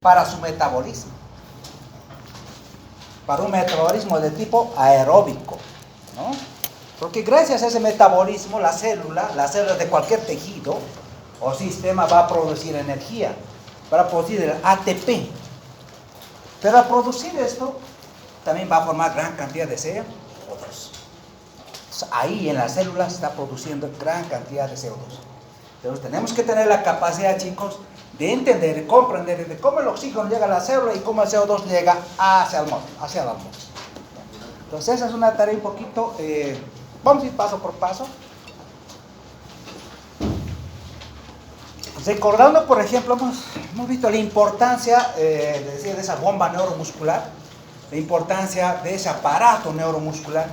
para su metabolismo. Para un metabolismo de tipo aeróbico, ¿no? Porque gracias a ese metabolismo la célula de cualquier tejido o sistema va a producir energía, va a producir el ATP. Pero al producir esto, también va a formar gran cantidad de CO2. Entonces, ahí en la célula se está produciendo gran cantidad de CO2. Entonces tenemos que tener la capacidad, chicos, de entender, de comprender de cómo el oxígeno llega a la célula y cómo el CO2 llega hacia la atmósfera. Entonces esa es una tarea un poquito, vamos a ir paso por paso. Recordando, por ejemplo, hemos visto la importancia de esa bomba neuromuscular, la importancia de ese aparato neuromuscular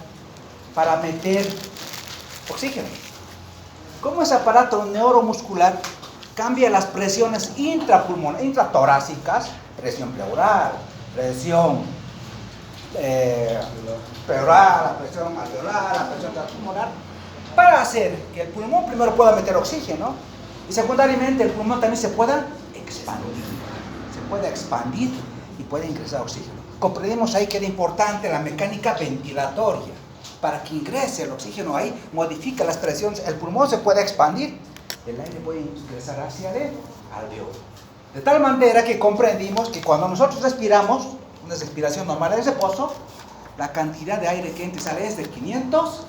para meter oxígeno. ¿Cómo ese aparato neuromuscular cambia las presiones intratorácicas, presión pleural, presión pleural, la presión alveolar, la presión pulmonar, para hacer que el pulmón primero pueda meter oxígeno y secundariamente el pulmón también se pueda expandir y puede ingresar oxígeno. Comprendimos ahí que era importante la mecánica ventilatoria. Para que ingrese el oxígeno ahí, modifica las presiones, el pulmón se puede expandir, el aire puede ingresar hacia el alveolo. De tal manera que comprendimos que cuando nosotros respiramos, una respiración normal en reposo, la cantidad de aire que entra y sale es de 500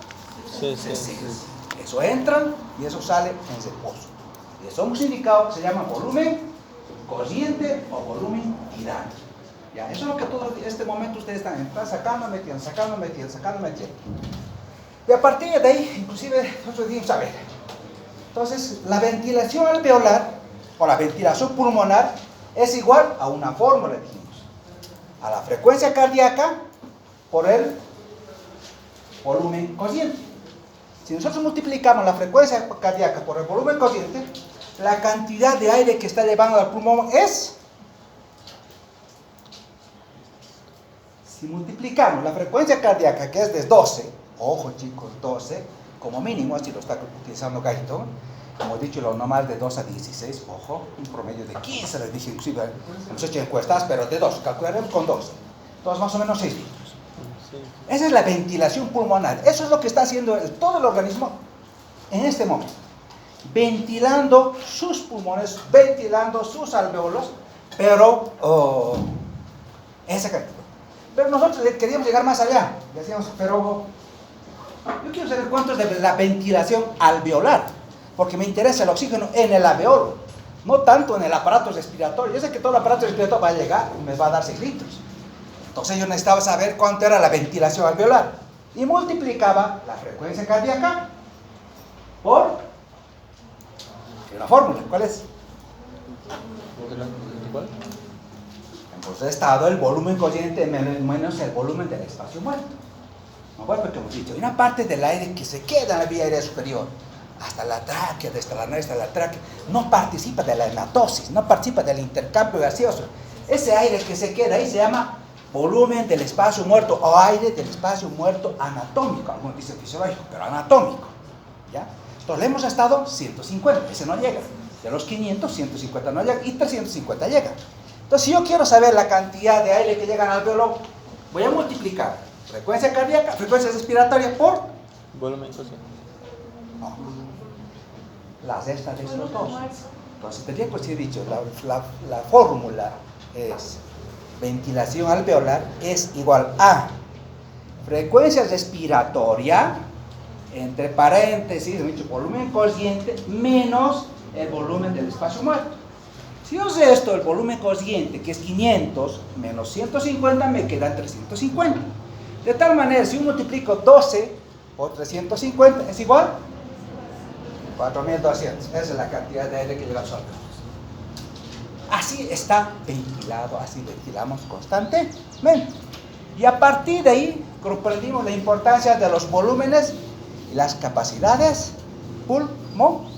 cc. Eso entra y eso sale en reposo. Y eso hemos indicado que se llama volumen consciente o volumen tirante. Ya, eso es lo que todo este momento ustedes están sacando, metiendo. Y a partir de ahí, inclusive, nosotros dijimos, a ver, entonces, la ventilación alveolar o la ventilación pulmonar es igual a una fórmula, dijimos, a la frecuencia cardíaca por el volumen consciente. Si nosotros multiplicamos la frecuencia cardíaca por el volumen consciente, la cantidad de aire que está llevando al pulmón es... Si multiplicamos la frecuencia cardíaca, que es de 12, ojo chicos, 12, como mínimo, así lo está utilizando Gaito, como he dicho, lo normal de 2 a 16, ojo, un promedio de 15, les dije, inclusive, hemos hecho encuestas, pero de 2, calcularemos con 12, entonces más o menos 6 litros. Esa es la ventilación pulmonar, eso es lo que está haciendo todo el organismo en este momento, ventilando sus pulmones, ventilando sus alveolos, pero esa cantidad. Pero nosotros queríamos llegar más allá. Decíamos, pero yo quiero saber cuánto es de la ventilación alveolar, porque me interesa el oxígeno en el alveolo, no tanto en el aparato respiratorio. Yo sé que todo el aparato respiratorio va a llegar y me va a dar 6 litros. Entonces yo necesitaba saber cuánto era la ventilación alveolar. Y multiplicaba la frecuencia cardíaca por una fórmula. ¿Cuál es? ¿Cuál? Pues ha estado el volumen consciente menos el volumen del espacio muerto. ¿No? Bueno, porque hemos dicho, hay una parte del aire que se queda en la vía aérea superior, hasta la tráquea, desde la nariz hasta la tráquea, no participa de la hematosis, no participa del intercambio gaseoso. Ese aire que se queda ahí se llama volumen del espacio muerto o aire del espacio muerto anatómico. Algunos dicen fisiológico, pero anatómico. ¿Ya? Entonces le hemos estado 150, ese no llega. De los 500, 150 no llega y 350 llega. Entonces, si yo quiero saber la cantidad de aire que llega al alveolo, voy a multiplicar frecuencia cardíaca, frecuencia respiratoria por Volumen consciente. no, la resta de estos dos. Entonces, tendría que ser dicho, la fórmula es ventilación alveolar es igual a frecuencia respiratoria, entre paréntesis, volumen consciente, menos el volumen del espacio muerto. Si yo sé esto, el volumen consciente, que es 500 menos 150, me queda 350. De tal manera, si yo multiplico 12 por 350, es igual 4200. Esa es la cantidad de aire que llega a los alveolos. Así está ventilado, así ventilamos constantemente. Y a partir de ahí, comprendimos la importancia de los volúmenes y las capacidades pulmonares.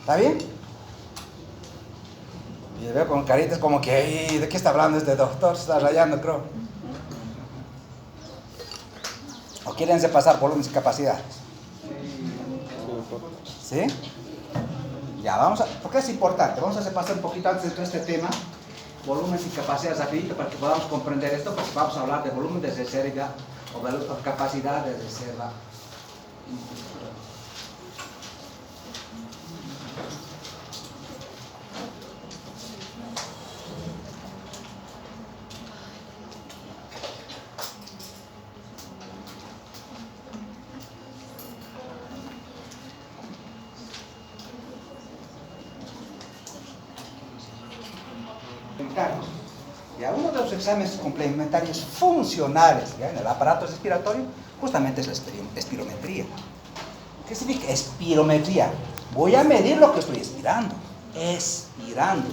¿Está bien? Y veo con caritas como que, ¿de qué está hablando este doctor? Se está rayando, creo. ¿O quieren pasar volúmenes y capacidades? ¿Sí? Ya, porque es importante, vamos a pasar un poquito antes de este tema, volúmenes y capacidades rapidito para que podamos comprender esto, porque vamos a hablar de volumen de reserva o de capacidad de reserva. Ya, uno de los exámenes complementarios funcionales en el aparato respiratorio justamente es la espirometría. ¿Qué significa espirometría? Voy a medir lo que estoy expirando. Expirando.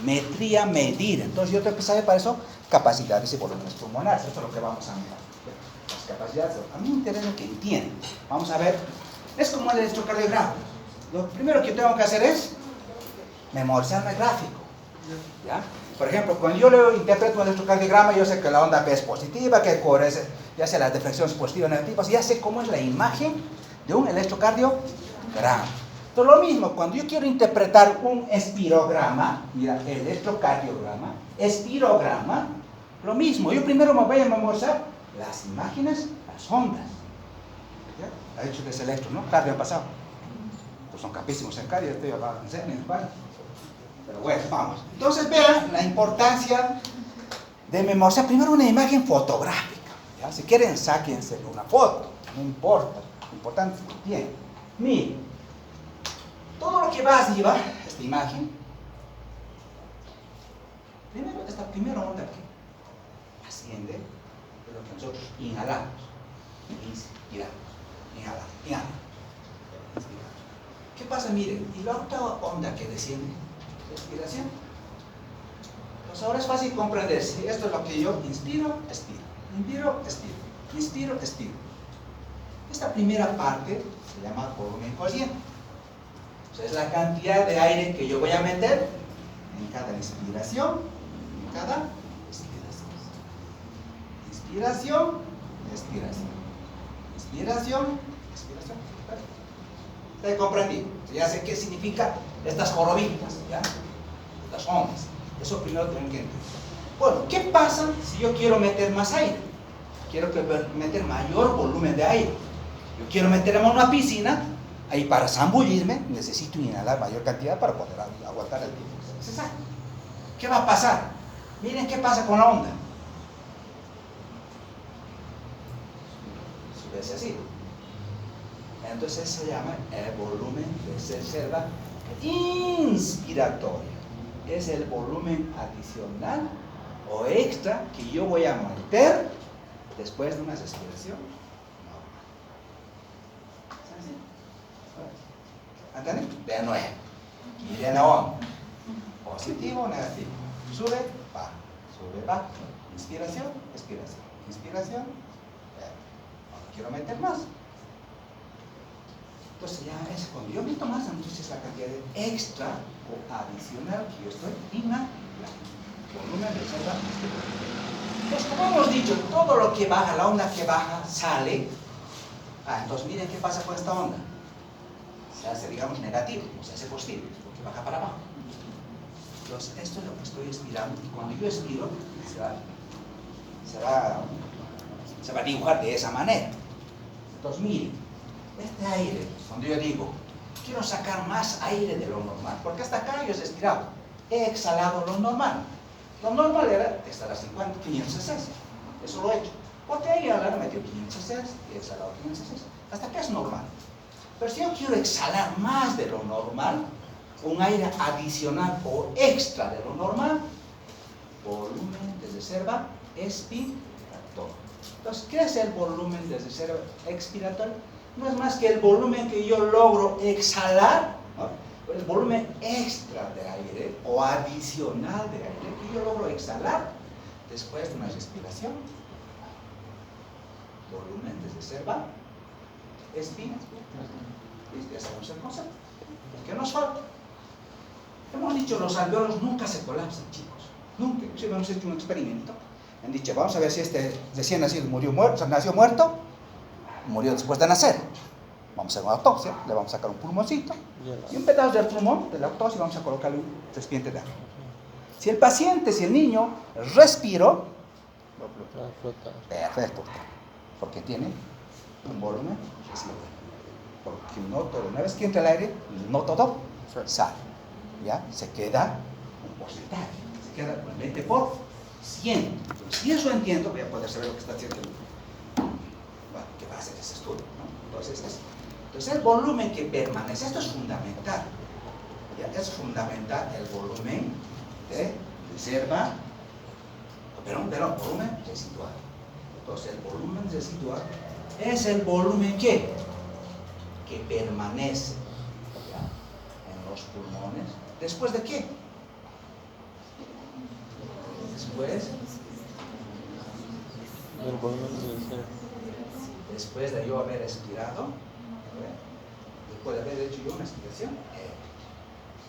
Metría, medir. Entonces yo tengo que saber para eso capacidades y volúmenes pulmonares. Esto es lo que vamos a mirar. Las capacidades. A mí me interesa que entiendan. Vamos a ver. Es como el electrocardiograma. Lo primero que tengo que hacer es memorizarme el gráfico. ¿Ya? Por ejemplo, cuando yo interpreto un electrocardiograma, yo sé que la onda P es positiva, que corre, ya sé las deflexiones positivas y negativas, ya sé cómo es la imagen de un electrocardiograma. Entonces, lo mismo, cuando yo quiero interpretar un espirograma, mira, electrocardiograma, espirograma, lo mismo, yo primero me voy a memorizar las imágenes, las ondas. ¿Ya? Ha dicho que es electro, ¿no? Cardio ha pasado. Pues son capísimos en cardio, estoy hablando en serio, ¿vale? Pero bueno, vamos. Entonces vean la importancia de memorizar primero una imagen fotográfica. ¿Ya? Si quieren, sáquense una foto, no importa. Lo importante es que bien. Miren, todo lo que va arriba, esta imagen, primero, esta primera onda que asciende es lo que nosotros inhalamos, inspiramos, inhalamos, inhalamos. ¿Qué pasa? Miren, y la otra onda que desciende, respiración. Pues ahora es fácil comprender. Si esto es lo que yo inspiro, expiro. Inspiro, expiro. Inspiro, expiro. Esta primera parte se llama volumen consciente. O sea, es la cantidad de aire que yo voy a meter en cada inspiración, en cada expiración. Inspiración, expiración. Inspiración, expiración. ¿Te comprendí? Ya sé qué significa estas jorobitas, ¿ya? Estas ondas. Eso primero tengo que entender. Bueno, ¿qué pasa si yo quiero meter más aire? Quiero meter mayor volumen de aire. Yo quiero meterme en una piscina, ahí para zambullirme necesito inhalar mayor cantidad para poder aguantar el tiempo necesario. ¿Qué va a pasar? Miren qué pasa con la onda. Sube así. Entonces se llama el volumen de reserva inspiratoria. Es el volumen adicional o extra que yo voy a meter después de una respiración normal. ¿Entienden? De nuevo. Miren la onda. Positivo o negativo. Sube, baja. Sube, baja. Inspiración, expiración. Inspiración. Quiero meter más. Entonces ya es cuando yo meto más, entonces la cantidad de extra o adicional que yo estoy inhalando. Volumen de reserva. Entonces, como hemos dicho, todo lo que baja, la onda que baja, sale. Entonces miren qué pasa con esta onda. Se hace, digamos, negativo, o se hace positivo, porque baja para abajo. Entonces, esto es lo que estoy expirando. Y cuando yo expiro, se va a dibujar de esa manera. Entonces, miren. Este aire, cuando yo digo, quiero sacar más aire de lo normal, porque hasta acá yo he expirado, he exhalado lo normal. Lo normal era estar a 500 cc, eso lo he hecho. Porque ahí ahora me dio 500 cc y he exhalado 500 cc. Hasta acá es normal. Pero si yo quiero exhalar más de lo normal, un aire adicional o extra de lo normal, volumen de reserva expiratorio. Entonces, ¿qué es el volumen de reserva expiratorio? No es más que el volumen que yo logro exhalar, ¿no? El volumen extra de aire o adicional de aire que yo logro exhalar después de una respiración. Volumen de reserva, expiratorio. Ya sabemos el concepto. ¿Qué nos falta? Hemos dicho los alveolos nunca se colapsan, chicos. Nunca. Inclusive hemos hecho un experimento. Han dicho, vamos a ver si este recién nacido murió muerto, nació muerto. Murió después de nacer. Vamos a hacer una autopsia, le vamos a sacar un pulmoncito y un pedazo del pulmón de la autopsia vamos a colocarle un recipiente de agua. Si el niño respiró, perfecto, porque tiene un volumen residual. Porque no todo, una vez que entra el aire, no todo sale, ¿ya? Se queda un porcentaje, se queda un 20%. Entonces, si eso entiendo, voy a poder saber lo que está haciendo. Bueno, ¿qué va a hacer ese estudio? ¿No? Entonces, el volumen que permanece, esto es fundamental. ¿Ya? Es fundamental el volumen de reserva, volumen residual. Entonces, el volumen residual es el volumen que permanece, ¿ya?, en los pulmones. ¿Después de qué? Después de yo haber expirado, después de haber hecho yo una expiración,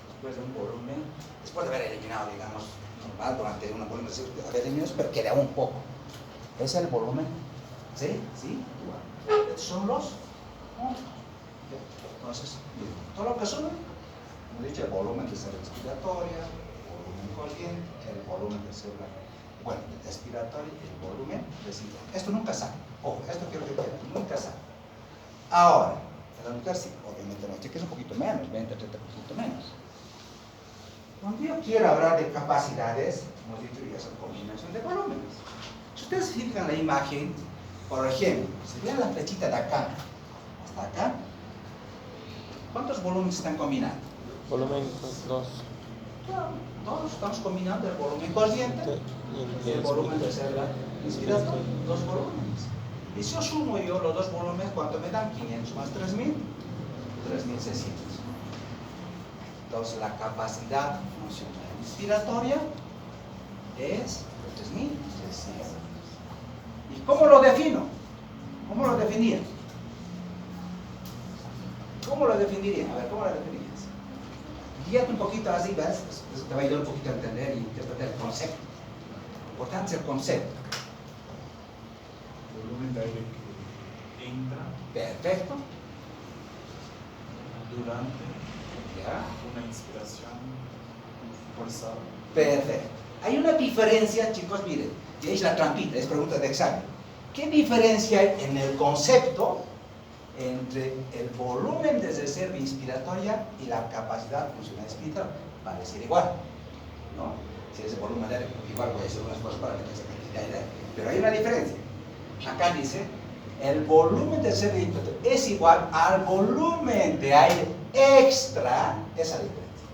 después de un volumen, después de haber eliminado, digamos, normal, durante una volumen de haber eliminado, pero queda un poco. Es el volumen, ¿sí? Estos son los. Entonces, todo lo que sube, como he dicho, el volumen de célula respiratoria, el volumen corriente, el volumen de célula, respiratoria y el volumen residual. Esto nunca sale. Ojo, esto quiero que quede, nunca sale. Ahora, en la mujer sí, obviamente no, que es un poquito menos, 20-30% menos. Cuando yo quiero hablar de capacidades, hemos dicho ya son combinación de volúmenes. Si ustedes se fijan en la imagen, por ejemplo, si ven la flechita de acá hasta acá, ¿cuántos volúmenes están combinando? Volumen 2. Todos estamos combinando el volumen corriente y el volumen de célula inspiratoria, dos volúmenes. Y si yo sumo yo los dos volúmenes, ¿cuánto me dan? 500 más 3000, 3600. Entonces la capacidad funcional inspiratoria es 3600. ¿Y cómo lo defino? ¿Cómo lo definiría? ¿Cómo lo definiría? A ver, ¿cómo lo definirías? Guíate un poquito así, ¿ves? Eso te va a ayudar un poquito a entender y interpretar el concepto. Lo importante es el concepto. Volumen de aire que entra. Perfecto. Durante ¿Ya? una inspiración forzada. Perfecto. Hay una diferencia, chicos, miren, y ahí es la trampita, es pregunta de examen. ¿Qué diferencia hay en el concepto entre el volumen de reserva inspiratoria y la capacidad funcional espiritual? Va a ser igual, ¿no? Si es el volumen de aire, igual voy a hacer unas cosas para meter esa cantidad de aire. Pero hay una diferencia. Acá dice, el volumen de reserva inspiratoria es igual al volumen de aire extra, esa diferencia,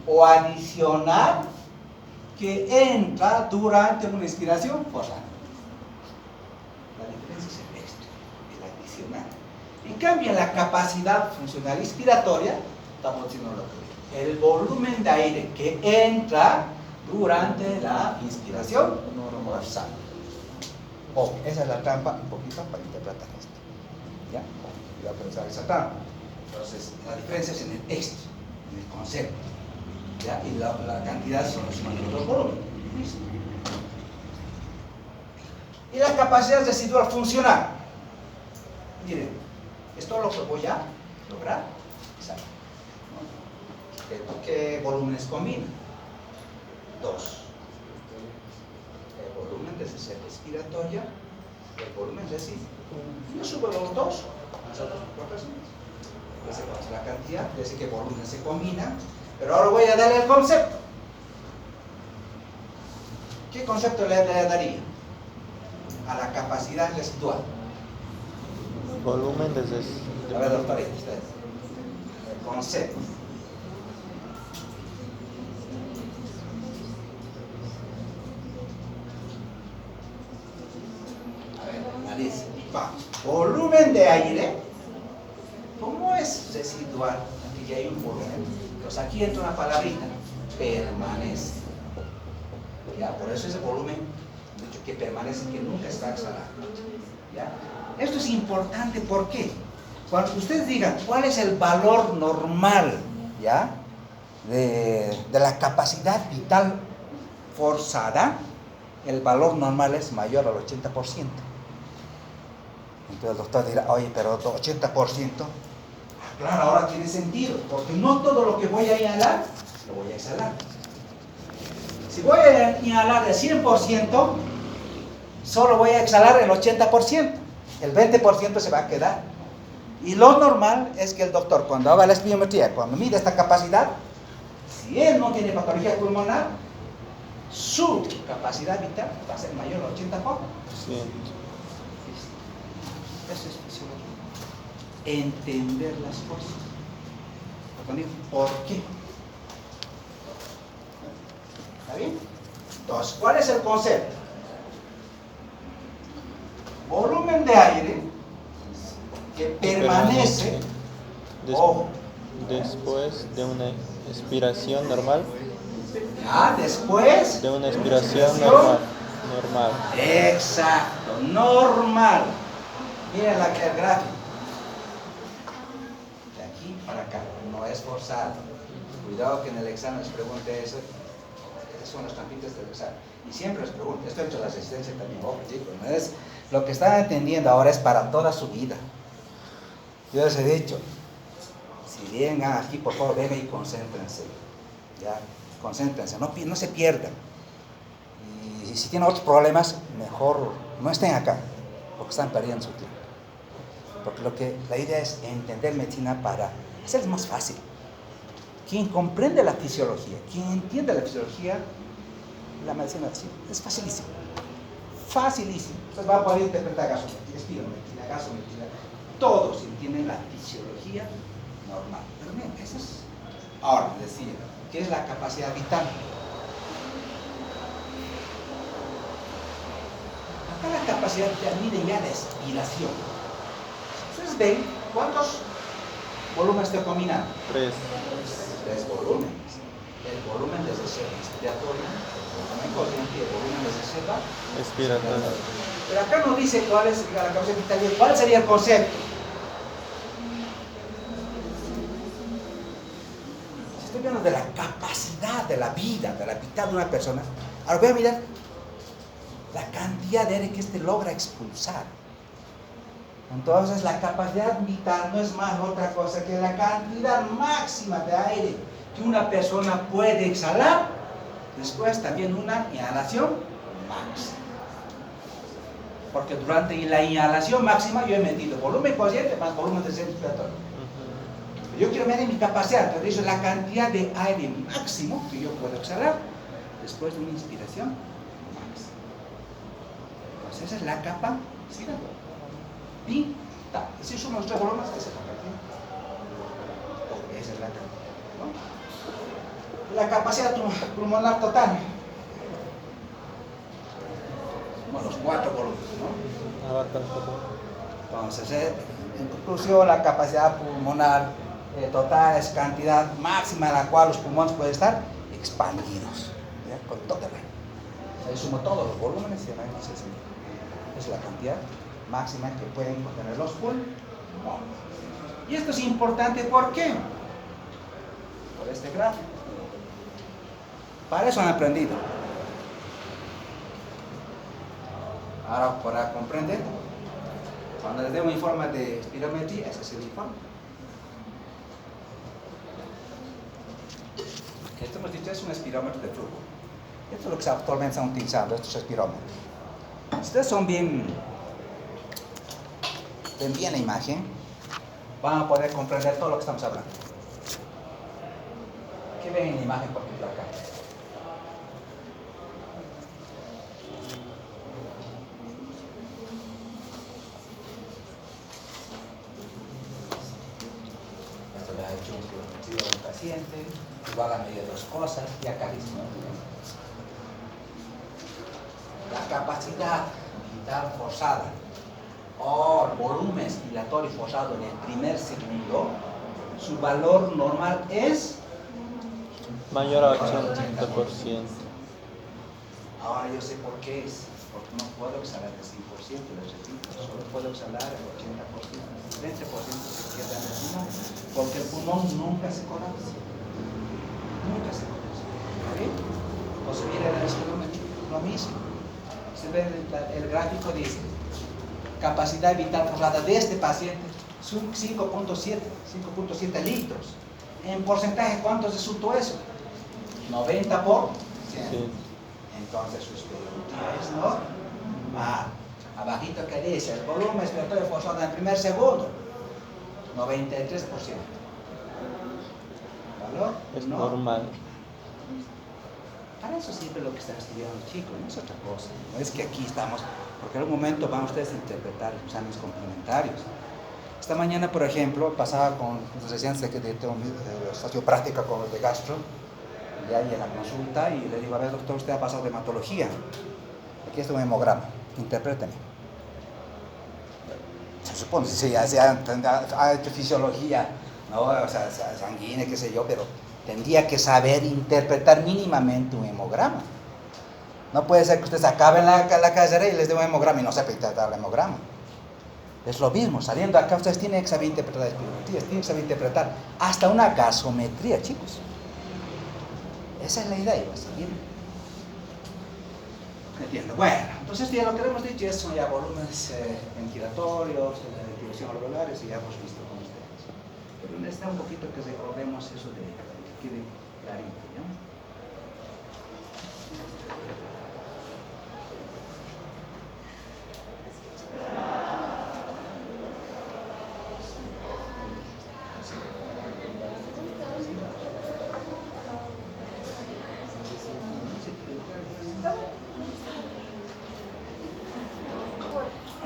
o adicional, que entra durante una inspiración forzada. La diferencia es el extra, el adicional. En cambio, en la capacidad funcional inspiratoria, estamos diciendo lo que el volumen de aire que entra durante la inspiración forzada. Esa es la trampa, un poquito para interpretar esto. ¿Ya? Voy a pensar esa trampa. Entonces, la diferencia es en el extra, en el concepto. ¿Ya? Y la cantidad son los dos volúmenes. ¿Listo? Y la capacidad residual funcional. Miren, esto es lo que voy a lograr. Exacto. ¿No? ¿Qué volúmenes combinan? Dos. El volumen de reserva respiratoria, el volumen residual. Yo subo los dos, las otras proporciones. Ya sé cuál es la cantidad, ya sé qué volumen se combina, pero ahora voy a darle el concepto. ¿Qué concepto le daría a la capacidad residual? Volumen de A ver, doctor, ustedes. El concepto. A ver, analice. Volumen de aire. ¿Cómo es residual? Aquí ya hay un volumen. Entonces aquí entra una palabrita. Permanece. Ya, por eso ese volumen, de hecho, que permanece, que nunca está exhalado. ¿Ya? Esto es importante, ¿por qué? Cuando ustedes digan cuál es el valor normal, ¿ya?, de la capacidad vital forzada, el valor normal es mayor al 80%. Entonces el doctor dirá, oye, pero 80%, Claro, ahora tiene sentido, porque no todo lo que voy a inhalar, lo voy a exhalar. Si voy a inhalar el 100%, solo voy a exhalar el 80%. El 20% se va a quedar. Y lo normal es que el doctor, cuando haga la espirometría, cuando mide esta capacidad, si él no tiene patología pulmonar, su capacidad vital va a ser mayor al 80%. Sí. Eso es fisiología. Entender las cosas. ¿Por qué? ¿Está bien? Entonces, ¿cuál es el concepto? Volumen de aire que permanece, ojo, Después de una expiración normal. después De una expiración normal. Exacto, normal. Miren el gráfico. De aquí para acá, no es forzado. Cuidado que en el examen les pregunte eso. Esas son las trampitas del examen. Y siempre les pregunto, esto hecho la resistencia también, ojo chicos, no es, lo que están entendiendo ahora es para toda su vida. Yo les he dicho, si vengan aquí, por favor, vengan y concéntrense. Ya, concéntrense, no se pierdan. Y si tienen otros problemas, mejor no estén acá, porque están perdiendo su tiempo. Porque la idea es entender medicina para hacerles más fácil. Quien comprende la fisiología, quien entiende la fisiología, la medicina es facilísimo. Facilísimo. Ustedes van a poder interpretar gasometría, espirometría, gasometría. Todos entienden la fisiología normal. Pero bien, eso es. Ahora, decía, ¿qué es la capacidad vital? Acá la capacidad vital mide ya la expiración. Ustedes ven cuántos volúmenes estoy combinando. 3. 3 volúmenes. El volumen de reserva inspiratoria, el volumen corriente y el volumen de reserva Expiratoria. Pero acá no dice cuál es la capacidad vital. ¿Cuál sería el concepto? Si estoy hablando de la capacidad de la vida, de la vital de una persona, ahora voy a mirar la cantidad de aire que éste logra expulsar. Entonces la capacidad vital no es más otra cosa que la cantidad máxima de aire que una persona puede exhalar, después también una inhalación máxima. Porque durante la inhalación máxima yo he metido volumen consciente más volumen de centro respiratorio. Yo quiero medir mi capacidad, entonces es la cantidad de aire máximo que yo puedo exhalar después de una inspiración máxima. Entonces esa es la capacidad vital. Si sumo los tres volúmenes, esa es la capacidad. Esa es la capacidad, ¿no? La capacidad pulmonar total. Bueno, los 4 volúmenes, ¿no? Abarca un poco. Entonces, en conclusión, la capacidad pulmonar total es cantidad máxima en la cual los pulmones pueden estar expandidos, ¿ya? Con todo el aire. Ahí sumo todos los volúmenes y el aire es la cantidad máxima que pueden contener los pulmones. Y esto es importante, ¿por qué? Por este gráfico. Para eso han aprendido. Ahora, para comprender, cuando les dé un informe de espirometría, ese es el informe. Esto hemos dicho es un espirómetro de flujo. Esto es lo que actualmente están utilizando, estos espirómetros. Ustedes son bien la imagen, van a poder comprender todo lo que estamos hablando. ¿Qué ven en la imagen, por ejemplo, acá? Esto le ha hecho un estudio del paciente, igual a medir dos cosas, y acá dice, la capacidad vital forzada o volumen expiratorio forzado en el primer segundo, su valor normal es Mayor a 80%. Ahora yo sé por qué es, porque no puedo exhalar el 100%, les repito, solo puedo exhalar el 80%, el 20% se queda en el pulmón, porque el pulmón nunca se colapsa, nunca se colapsa. ¿Okay? O se mira el espirómetro, lo mismo. Se ve el gráfico dice, capacidad vital forzada de este paciente, Es un 5.7 litros. En porcentaje, ¿cuánto se resultó eso? 90%. Sí. Entonces ustedes, ¿no? Abajito que dice, el volumen expiratorio forzado en el primer segundo, 93%. ¿Valor? Es No. normal. Para eso sirve lo que están estudiando, chicos, no es otra cosa. No es que aquí estamos, porque en un momento van ustedes a interpretar exámenes complementarios. Esta mañana, por ejemplo, pasaba con los residentes de estación práctica con los de gastro, y ahí en la consulta, y le digo, a ver, doctor, usted ha pasado de hematología. Aquí está un hemograma, interpréteme. Se supone, si ya ha hecho fisiología, ¿no? O sea, sanguínea, qué sé yo, pero tendría que saber interpretar mínimamente un hemograma. No puede ser que ustedes acaben la carrera y les dé un hemograma y no sepa interpretar el hemograma. Es lo mismo, saliendo acá ustedes tienen que saber interpretar espirometrías, tienen que saber interpretar hasta una gasometría, chicos. Esa es la idea, iba a seguir. Entiendo. Bueno, entonces ya lo que hemos dicho son ya volúmenes ventilatorios, de difusión alveolares, y ya hemos visto con ustedes. Pero necesita un poquito que recordemos eso de que quede clarito, ¿ya?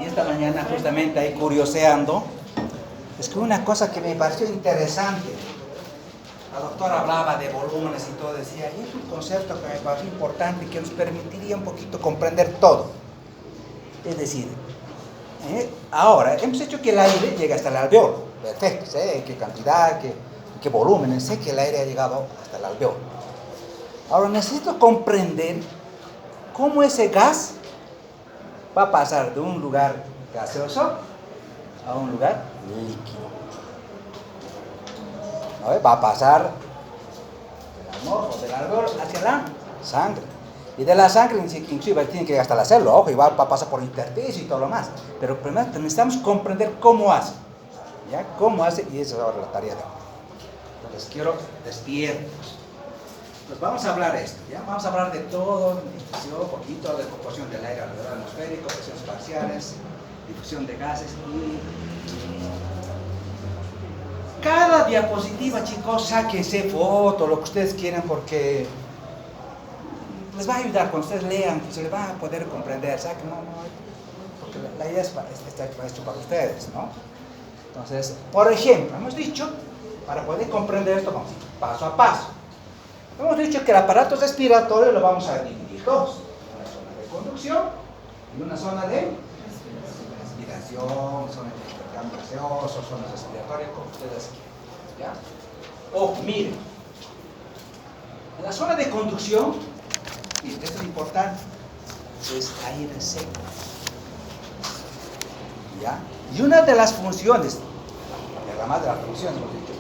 Y esta mañana justamente ahí curioseando, es que una cosa que me pareció interesante, la doctora hablaba de volúmenes y todo, decía, y es un concepto que me pareció importante y que nos permitiría un poquito comprender todo. Es decir, ahora hemos hecho que el aire llegue hasta el alveolo, perfecto, sé qué cantidad, qué volumen, sé que el aire ha llegado hasta el alveolo. Ahora necesito comprender cómo ese gas va a pasar de un lugar gaseoso a un lugar líquido. ¿No? Va a pasar del morro, del alveolo hacia la sangre. Y de la sangre inclusive tiene que llegar hasta la célula, ojo, y va a pasar por intersticio y todo lo más. Pero primero necesitamos comprender cómo hace. ¿Ya? ¿Cómo hace? Y esa es ahora la tarea de hoy. Entonces quiero despiertos. Pues vamos a hablar de esto, ¿ya? Vamos a hablar de todo, difusión, un poquito de proporción del aire alveolar atmosférico, presiones parciales, difusión de gases y... Cada diapositiva, chicos, sáquense foto, lo que ustedes quieran, porque les va a ayudar cuando ustedes lean, se les va a poder comprender, saquen, porque la idea está hecho para ustedes, ¿no? Entonces, por ejemplo, hemos dicho, para poder comprender esto, vamos paso a paso. Hemos dicho que el aparato respiratorio lo vamos a dividir dos, una zona de conducción y una zona de respiración, zona de intercambio gaseoso, zona respiratoria, como ustedes quieran, ¿ya? O miren, en la zona de conducción, miren, esto es importante, es aire seco, ¿ya? Y una de las funciones, además de las funciones, hemos dicho,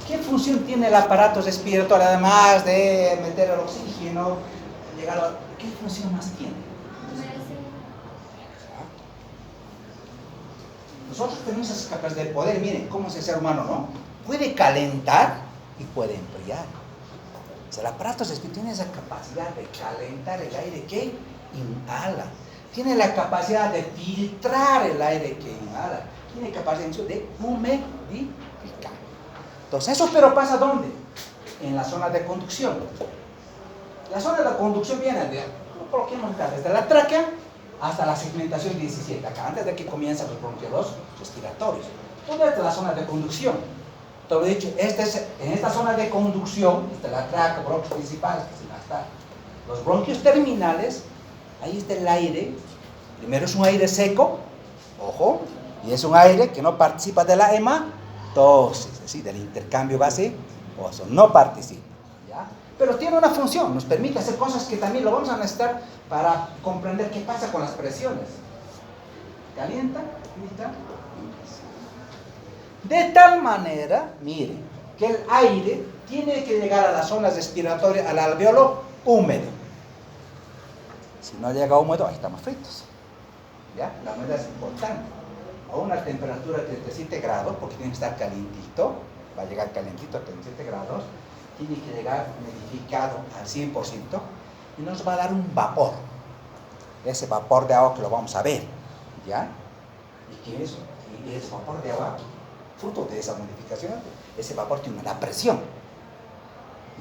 ¿qué función tiene el aparato respiratorio además de meter el oxígeno, llegar a... ¿Qué función más tiene? Nosotros tenemos esas capacidades de poder, miren, cómo es el ser humano, ¿no? Puede calentar y puede enfriar. O sea, el aparato respiratorio tiene esa capacidad de calentar el aire que inhala. Tiene la capacidad de filtrar el aire que inhala. Tiene capacidad de humidificar. Entonces, eso pero pasa ¿dónde? En la zona de conducción. La zona de conducción viene desde la tráquea hasta la segmentación 17, acá, antes de que comiencen los bronquiolos respiratorios. Toda esta es la zona de conducción. Todo dicho, en esta zona de conducción, está la tráquea, bronquios principales, que se hasta los bronquios terminales, ahí está el aire. Primero es un aire seco, ojo, y es un aire que no participa de la hematosis, es decir, del intercambio gaseoso, no participa, ¿ya? Pero tiene una función, nos permite hacer cosas que también lo vamos a necesitar para comprender qué pasa con las presiones. Calienta, calienta. De tal manera, miren, que el aire tiene que llegar a las zonas respiratorias, al alveolo húmedo. Si no llega húmedo, ahí estamos fritos. ¿Ya? La humedad es importante. a una temperatura de 37 grados, porque tiene que estar calientito, va a llegar calientito a 37 grados, tiene que llegar humidificado al 100% y nos va a dar un vapor. Ese vapor de agua que lo vamos a ver, ¿ya? ¿Y qué es? Y ese vapor de agua, fruto de esa modificación, ese vapor tiene una presión.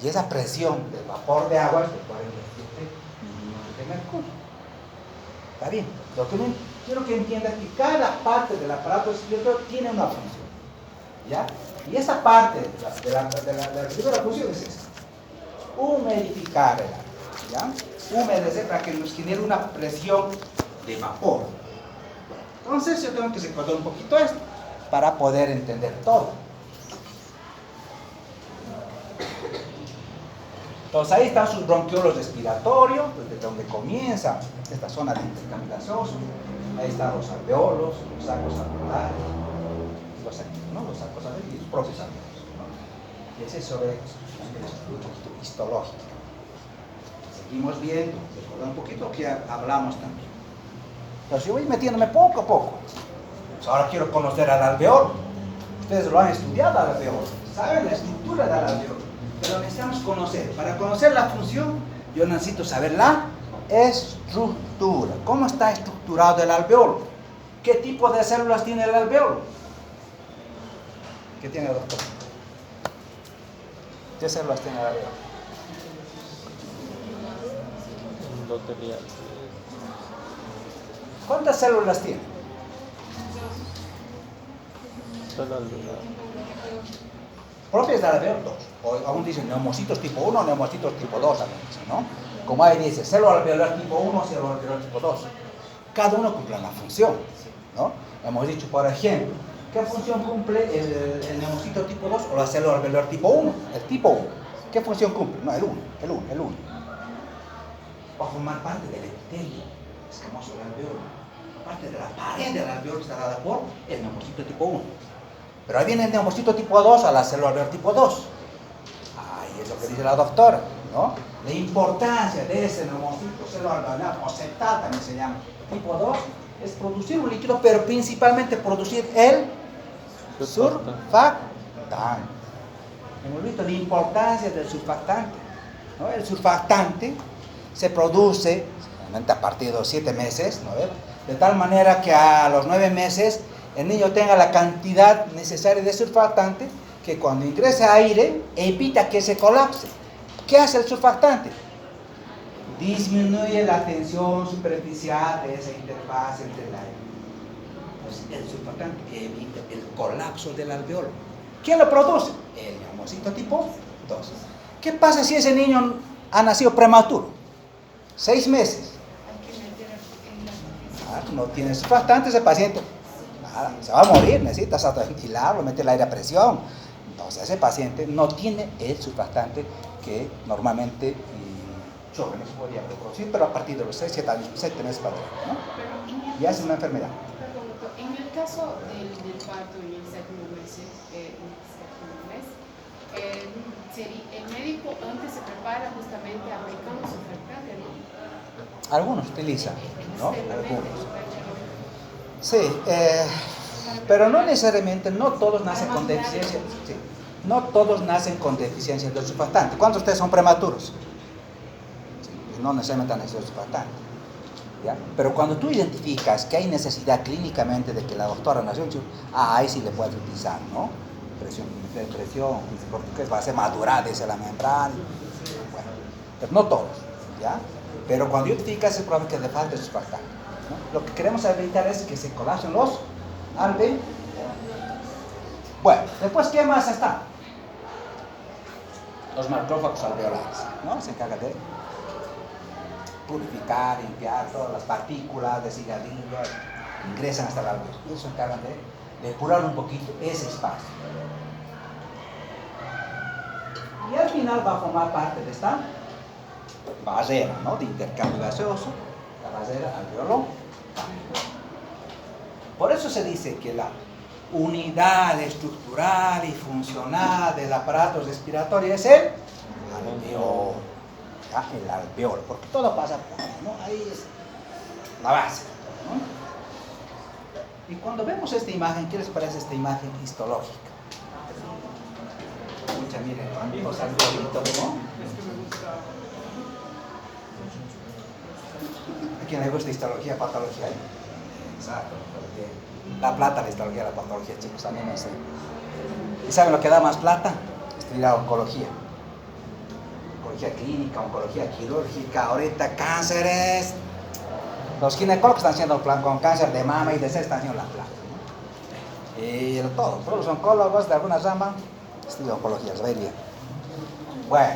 Y esa presión del vapor de agua es de 47 milímetros de mercurio. ¿Está bien? Lo que quiero que entiendan que cada parte del aparato respiratorio tiene una función. ¿Ya? Y esa parte de la primera función es esta. Humidificar el agua. ¿Ya? Humedecer para que nos genere una presión de vapor. Entonces yo tengo que recordar un poquito esto para poder entender todo. Entonces ahí están sus bronquiolos respiratorios, desde donde comienza esta zona de intercambio gaseoso. Ahí están los alveolos, los sacos alveolares, los sacos alveolares y los propios alveolos, ¿no? Y ese es sobre el histológico. Seguimos viendo, recordando un poquito lo que hablamos también. Entonces yo voy metiéndome poco a poco. Pues ahora quiero conocer al alveolo. Ustedes lo han estudiado al alveolo, saben la estructura del alveolo. Pero necesitamos conocer. Para conocer la función, yo necesito saber la estructura. ¿Cómo está estructurado el alveolo? ¿Qué tipo de células tiene el alveolo? ¿Qué tiene el doctor? ¿Qué células tiene el alveolo? Endotelio. ¿Cuántas células tiene? Solo alveolar. Propias del alveolo, dos. O aún dicen neumocitos tipo 1, neumocitos tipo 2, ¿no? Como ahí dice, célula alveolar tipo 1, célula alveolar tipo 2. Cada uno cumple una función, ¿no? Hemos dicho, por ejemplo, ¿qué función cumple el neumocito tipo 2 o la célula alveolar tipo 1? El tipo 1. ¿Qué función cumple? No, el 1. Va a formar parte del epitelio escamoso del alveolo. Parte de la pared del alveolo está dada por el neumocito tipo 1. Pero ahí viene el neumocito tipo 2 a la célula alveolar tipo 2. Ahí es lo que dice la doctora, ¿no? La importancia de ese neumocito célula alveolar o septal también se llama tipo 2 es producir un líquido, pero principalmente producir el surfactante. Hemos visto la importancia del surfactante, ¿no? El surfactante se produce a partir de los 7 meses, ¿no? De tal manera que a los 9 meses el niño tenga la cantidad necesaria de surfactante que cuando ingrese aire evita que se colapse. ¿Qué hace el surfactante? Disminuye la tensión superficial de esa interfaz entre el aire. Pues el surfactante evita el colapso del alveolo. ¿Quién lo produce? El neumocito tipo 2. ¿Qué pasa si ese niño ha nacido prematuro? 6 meses. No tiene surfactante ese paciente. Nada, se va a morir, necesitas ventilarlo, meter el aire a presión. Entonces ese paciente no tiene el surfactante que normalmente su organismo podría producir, pero a partir de los 7 meses para adelante, ¿no? Ya es una enfermedad. Perdón, doctor, en el caso del parto y el séptimo mes, el médico antes se prepara justamente aplicando surfactante, ¿no? Algunos utilizan, ¿no? Algunos. Sí, pero no necesariamente, no todos nacen con deficiencia. Sí, no todos nacen con deficiencia del surfactante. ¿Cuántos de ustedes son prematuros? Sí, no necesariamente necesitan surfactante. ¿Ya? Pero cuando tú identificas que hay necesidad clínicamente de que la doctora nació, ahí sí le puedes utilizar, ¿no? Presión, porque va a ser madurar desde la membrana. Bueno, pero no todos, ¿ya? Pero cuando identificas es probable que le falte surfactante, ¿no? Lo que queremos evitar es que se colapsen los alveolos. Bueno, después, ¿qué más está? Los macrófagos alveolares, ¿no? Se encargan de purificar, limpiar todas las partículas de cigarrillo que ingresan hasta el alveolo. Ellos se encargan de depurar un poquito ese espacio. Y al final va a formar parte de esta barrera, ¿no? De intercambio gaseoso, la barrera alveolo. Por eso se dice que la unidad estructural y funcional del aparato respiratorio es el alveolo. ¿Ya? El alveolo, porque todo pasa por ahí, ¿no? Ahí es la base, ¿no? Y cuando vemos esta imagen, ¿qué les parece esta imagen histológica? Escucha, miren, vimos al globito, ¿no? ¿A quién le gusta histología, patología? Exacto, porque da plata la histología, la patología, chicos, a mí no sé. ¿Y saben lo que da más plata? Estudiar oncología. Oncología clínica, oncología quirúrgica, ahorita cánceres. Los ginecólogos están haciendo plan con cáncer de mama y de sexo están haciendo la plata, ¿no? Y todos los oncólogos de alguna rama estudian oncología, ¿se ve bien? Bueno,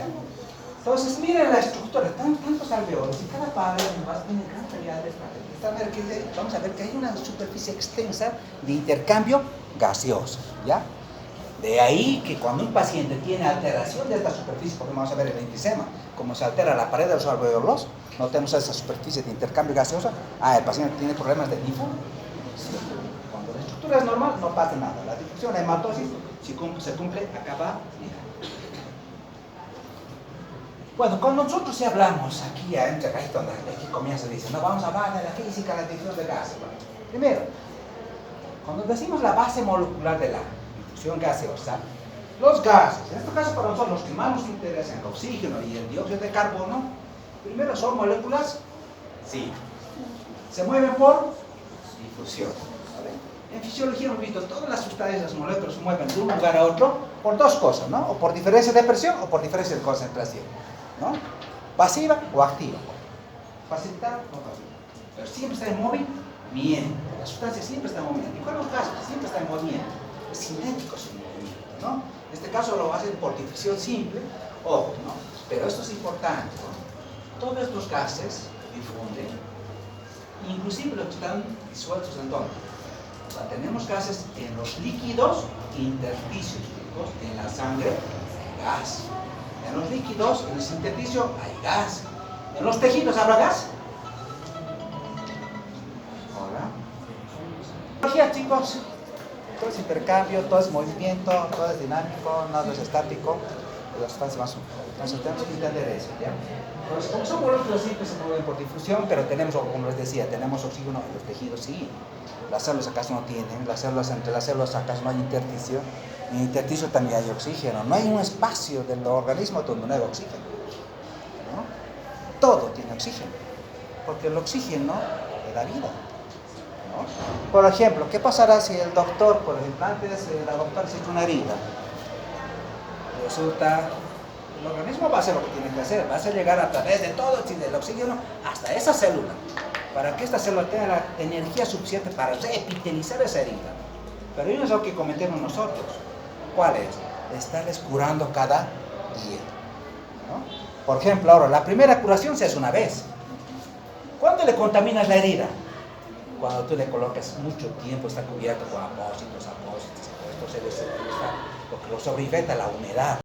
entonces miren la estructura, tantos alveolos y cada pared tiene gran cantidad de espacio. Vamos a ver que hay una superficie extensa de intercambio gaseoso, ¿ya? De ahí que cuando un paciente tiene alteración de esta superficie, porque vamos a ver el enfisema, como se altera la pared de los alveolos, no tenemos esa superficie de intercambio gaseoso, el paciente tiene problemas de difusión. Cuando la estructura es normal, no pasa nada. La difusión, la hematosis, si se cumple, acaba. Bueno, con nosotros ya hablamos aquí, entre acá, donde aquí comienza diciendo, no, vamos a hablar de la física, la difusión de gases. Bueno, primero, cuando decimos la base molecular de la difusión gaseosa, los gases, en este caso para nosotros los que más nos interesan, el oxígeno y el dióxido de carbono, primero son moléculas, sí, se mueven por difusión. ¿Vale? En fisiología hemos visto todas las sustancias, las moléculas se mueven de un lugar a otro por dos cosas, ¿no? O por diferencia de presión o por diferencia de concentración, ¿no? Pasiva o activa. Facilitar o pasiva. Pero siempre está en movimiento. Las sustancias siempre están en movimiento. Igual los gases siempre están en movimiento. Es cinético su movimiento, ¿no? En este caso lo hacen por difusión simple, ojo, ¿no? Pero esto es importante, ¿no? Todos estos gases difunden, inclusive los que están disueltos en donde. O sea, tenemos gases en los líquidos intersticios, en la sangre hay gas. En los líquidos, en el intersticio hay gas. En los tejidos habrá gas. Hola. Chicos, todo es intercambio, todo es movimiento, todo es dinámico, nada es estático. Las sustancias más. Entonces tenemos que entender eso, ¿ya? Entonces, como son moléculas simples, se mueven por difusión, pero tenemos, como les decía, tenemos oxígeno en los tejidos, sí. Las células acaso no tienen, las células, entre las células acaso no hay intersticio. En el intersticio también hay oxígeno. No hay un espacio del organismo donde no hay oxígeno, ¿no? Todo tiene oxígeno, porque el oxígeno le da vida, ¿no? Por ejemplo, ¿qué pasará si el doctor, por ejemplo, antes la doctora se hizo una herida? Resulta, el organismo va a hacer lo que tiene que hacer, va a llegar a través de todo el oxígeno hasta esa célula, para que esta célula tenga la energía suficiente para reepitelizar esa herida. Pero hay un error que cometemos nosotros. ¿Cuál es? Estarles curando cada día, ¿no? Por ejemplo, ahora, la primera curación se hace una vez. ¿Cuándo le contaminas la herida? Cuando tú le colocas mucho tiempo, está cubierto con apósitos, esto se les está, porque lo sobreinfecta la humedad.